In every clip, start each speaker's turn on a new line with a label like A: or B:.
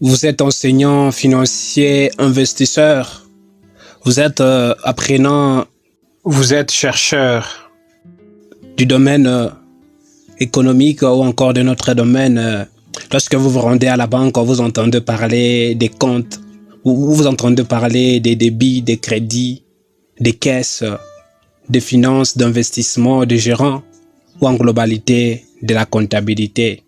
A: Vous êtes enseignant financier, investisseur, vous êtes apprenant, vous êtes chercheur du domaine économique ou encore de notre domaine. Lorsque vous vous rendez à la banque, vous entendez parler des comptes, vous entendez parler des débits, des crédits, des caisses, des finances, d'investissement, des gérants ou en globalité de la comptabilité.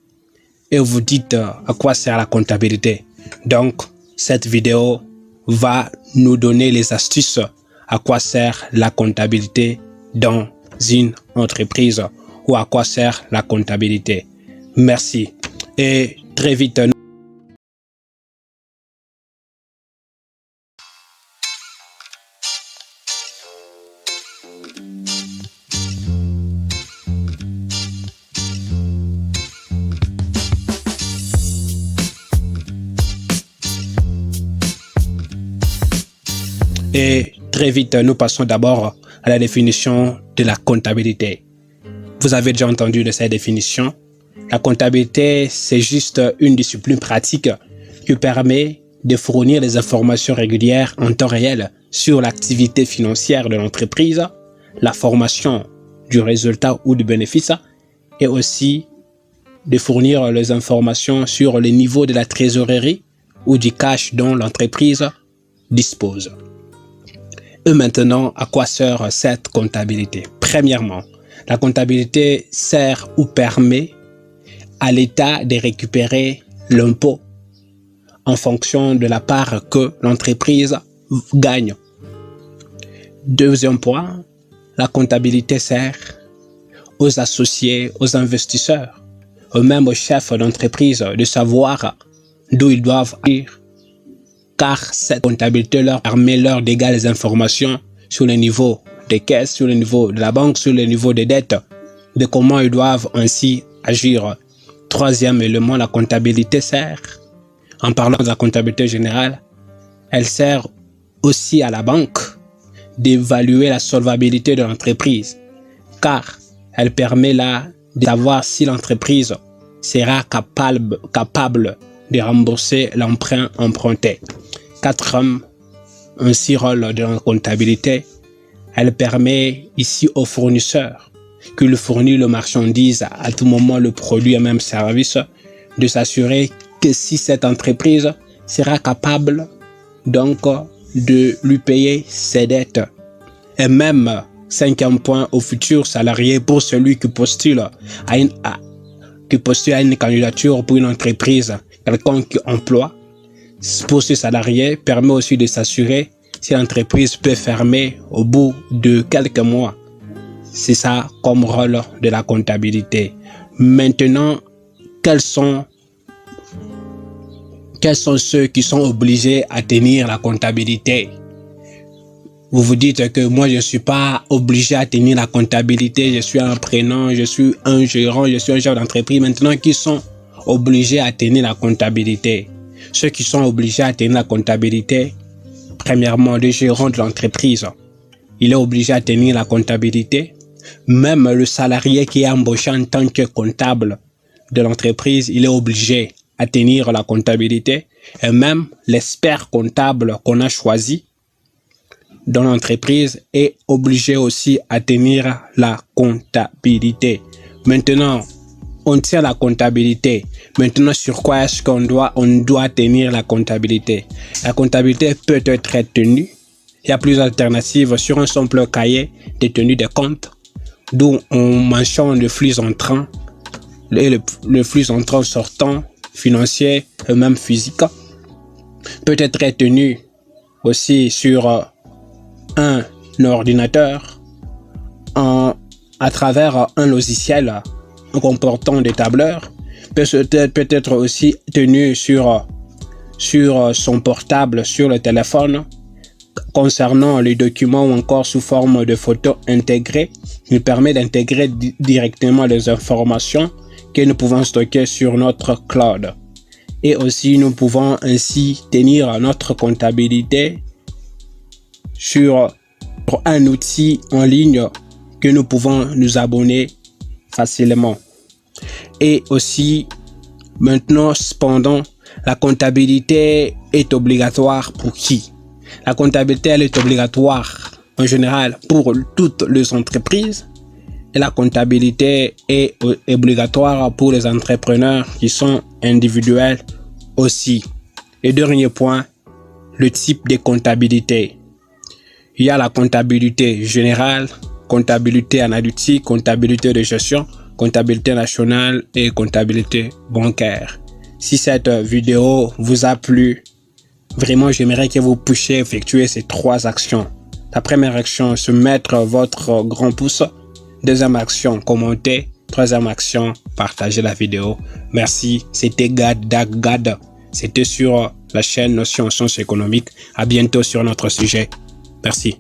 A: Et vous dites à quoi sert la comptabilité. Donc, cette vidéo va nous donner les astuces à quoi sert la comptabilité dans une entreprise ou à quoi sert la comptabilité. Merci. Et très vite. Et très vite, nous passons d'abord à la définition de la comptabilité. Vous avez déjà entendu de cette définition. La comptabilité, c'est juste une discipline pratique qui permet de fournir des informations régulières en temps réel sur l'activité financière de l'entreprise, la formation du résultat ou du bénéfice, et aussi de fournir les informations sur le niveau de la trésorerie ou du cash dont l'entreprise dispose. Et maintenant, à quoi sert cette comptabilité? Premièrement, la comptabilité sert ou permet à l'État de récupérer l'impôt en fonction de la part que l'entreprise gagne. Deuxième point, la comptabilité sert aux associés, aux investisseurs, même aux chefs d'entreprise de savoir d'où ils doivent agir, car cette comptabilité leur permet d'égaler les informations sur le niveau des caisses, sur le niveau de la banque, sur le niveau des dettes, de comment ils doivent ainsi agir. Troisième élément, la comptabilité sert, en parlant de la comptabilité générale, elle sert aussi à la banque d'évaluer la solvabilité de l'entreprise, car elle permet là de savoir si l'entreprise sera capable de rembourser l'emprunt emprunté. Quatrième, rôle de la comptabilité, elle permet ici aux fournisseurs qui lui fournit le marchandise à tout moment, le produit et même service, de s'assurer que si cette entreprise sera capable donc de lui payer ses dettes. Et même, cinquième point, aux futurs salariés, pour celui qui postule à une candidature pour une entreprise, quelqu'un qui emploie, pour ce salarié, permet aussi de s'assurer si l'entreprise peut fermer au bout de quelques mois. C'est ça comme rôle de la comptabilité. Maintenant, quels sont ceux qui sont obligés à tenir la comptabilité? Vous vous dites que moi, je ne suis pas obligé à tenir la comptabilité. Je suis un apprenant, je suis un gérant, je suis un chef d'entreprise. Maintenant, qui sont obligés à tenir la comptabilité? Ceux qui sont obligés à tenir la comptabilité, premièrement, le gérant de l'entreprise, il est obligé à tenir la comptabilité. Même le salarié qui est embauché en tant que comptable de l'entreprise, il est obligé à tenir la comptabilité. Et même l'expert comptable qu'on a choisi dans l'entreprise est obligé aussi à tenir la comptabilité. Maintenant, on tient la comptabilité. Maintenant, sur quoi est-ce qu'on doit tenir la comptabilité? La comptabilité peut être tenue. Il y a plusieurs alternatives sur un simple cahier de tenue de compte, d'où on mentionne le flux entrant, le flux entrant sortant, financier et même physique. Peut être tenu aussi sur un ordinateur à travers un logiciel comportant des tableurs, peut être aussi tenu sur son portable, sur le téléphone, concernant les documents ou encore sous forme de photos intégrées. Il permet d'intégrer directement les informations que nous pouvons stocker sur notre cloud. Et aussi, nous pouvons ainsi tenir notre comptabilité sur un outil en ligne que nous pouvons nous abonner facilement. Et aussi, maintenant, cependant, La comptabilité est obligatoire pour qui? La comptabilité, elle est obligatoire en général pour toutes les entreprises. Et la comptabilité est obligatoire pour les entrepreneurs qui sont individuels aussi. Et dernier point, le type de comptabilité. Il y a la comptabilité générale, comptabilité analytique, comptabilité de gestion, comptabilité nationale et comptabilité bancaire. Si cette vidéo vous a plu, vraiment j'aimerais que vous puissiez effectuer ces 3 actions. La première action, se mettre votre grand pouce. Deuxième action, commenter. Troisième action, partager la vidéo. Merci, c'était Gad Gad. C'était sur la chaîne Notions Sciences économiques. À bientôt sur notre sujet. Merci.